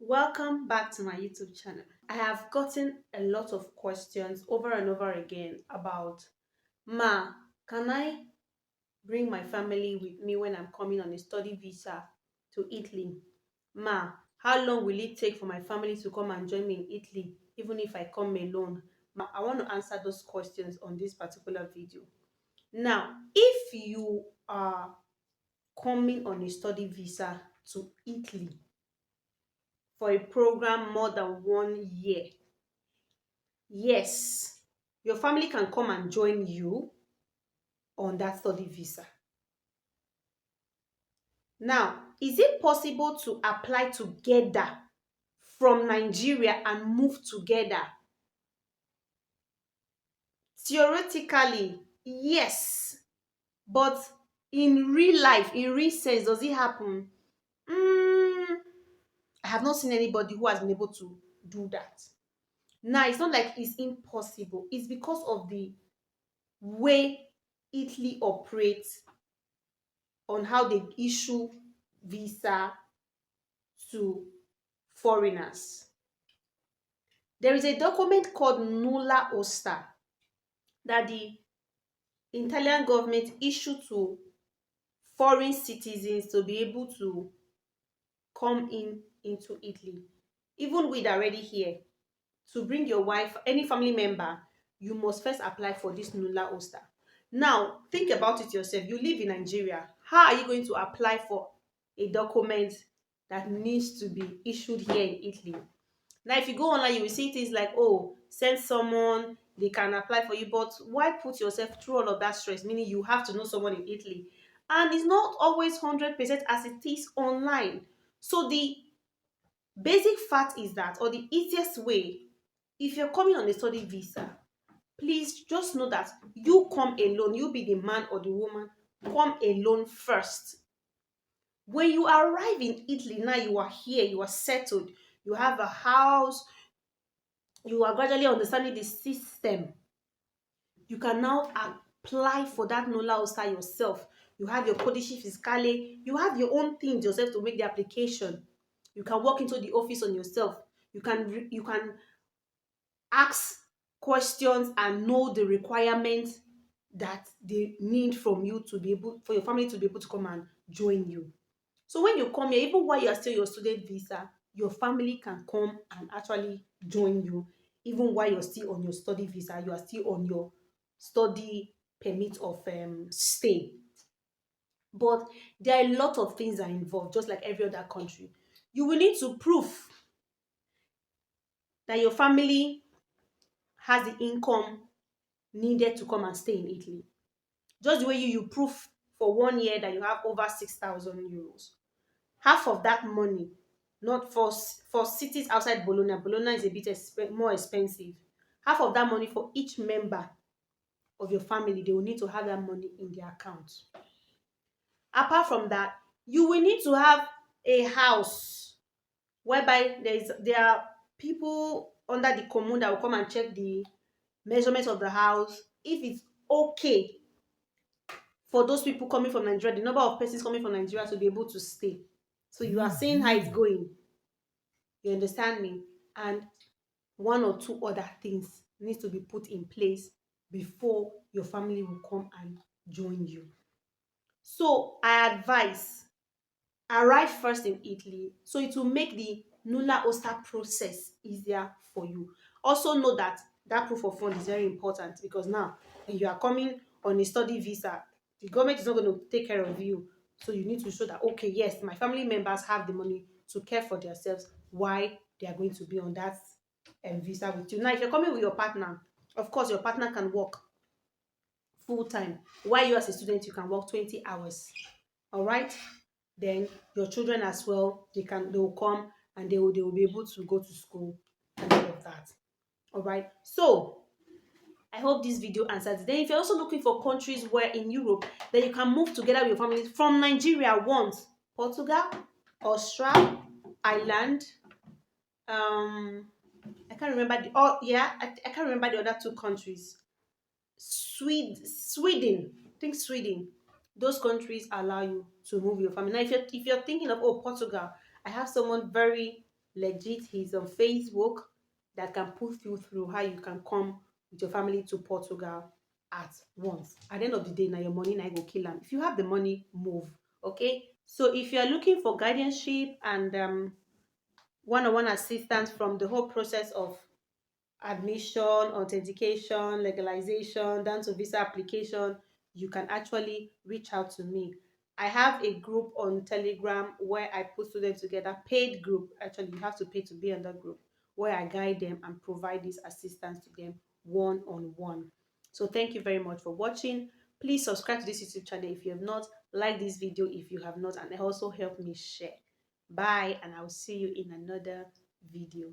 Welcome back to my YouTube channel. I have gotten a lot of questions over and over again about, Ma, can I bring my family with me when I'm coming on a study visa to Italy? Ma, how long will it take for my family to come and join me in Italy, even if I come alone? Ma, I want to answer those questions on this particular video. Now, if you are coming on a study visa to Italy for a program more than 1 year, yes, your family can come and join you on that study visa. Now, is it possible to apply together from Nigeria and move together? Theoretically, yes, but in real life, in real sense, does it happen? I have not seen anybody who has been able to do that. Now, it's not like it's impossible. It's because of the way Italy operates on how they issue visa to foreigners. There is a document called Nulla Osta that the Italian government issued to foreign citizens to be able to come into Italy. Even with already here, to bring your wife, any family member, you must first apply for this Nulla Osta. Now, think about it yourself. You live in Nigeria. How are you going to apply for a document that needs to be issued here in Italy? Now, if you go online, you will see things like, oh, send someone, they can apply for you. But why put yourself through all of that stress? Meaning you have to know someone in Italy. And it's not always 100% as it is online. So the basic fact is that, or the easiest way, if you're coming on a study visa, please just know that you come alone. You be the man or the woman. Come alone first. When you arrive in Italy, now you are here, you are settled, you have a house, you are gradually understanding the system. You can now apply for that Nulla Osta yourself. You have your codice fiscale, you have your own things yourself to make the application. You can walk into the office on yourself. You can ask questions and know the requirements that they need from you to be able for your family to be able to come and join you. So when you come here, even while you are still your student visa, your family can come and actually join you. Even while you're still on your study visa, you are still on your study permit of stay. But there are a lot of things that are involved, just like every other country. You will need to prove that your family has the income needed to come and stay in Italy. Just the way you prove for 1 year that you have over 6,000 euros. Half of that money, not for cities outside Bologna. Bologna is a bit more expensive. Half of that money for each member of your family, they will need to have that money in their account. Apart from that, you will need to have a house whereby there are people under the commune that will come and check the measurements of the house. If it's okay for those people coming from Nigeria, the number of persons coming from Nigeria to be able to stay. So you are seeing how it's going. You understand me? And one or two other things needs to be put in place before your family will come and join you. So I advise, arrive first in Italy so it will make the Nulla Osta process easier for you. Also know that that proof of fund is very important, because now when you are coming on a study visa, the government is not going to take care of you. So you need to show that, okay, yes, my family members have the money to care for themselves while they are going to be on that visa with you. Now, if you're coming with your partner, of course, your partner can work full time. While you as a student, you can work 20 hours. All right? Then your children as well, they will come and they will be able to go to school and all of that. All right? So I hope this video answers. Then if you're also looking for countries where in Europe that you can move together with your family from Nigeria once, Portugal, Austria, Ireland, I can't remember I can't remember the other two countries. Sweden, I think Sweden. Those countries allow you to move your family. Now, if you're thinking of, oh, Portugal, I have someone very legit. He's on Facebook that can put you through how you can come with your family to Portugal at once. At the end of the day, now your money now go kill them. If you have the money, move. Okay. So if you are looking for guardianship and one-on-one assistance from the whole process of admission, authentication, legalization, down to visa application, you can actually reach out to me. I have a group on Telegram where I put students together, paid group. Actually, you have to pay to be in that group, where I guide them and provide this assistance to them one-on-one. So thank you very much for watching. Please subscribe to this YouTube channel if you have not, like this video if you have not, and also help me share. Bye, and I'll see you in another video.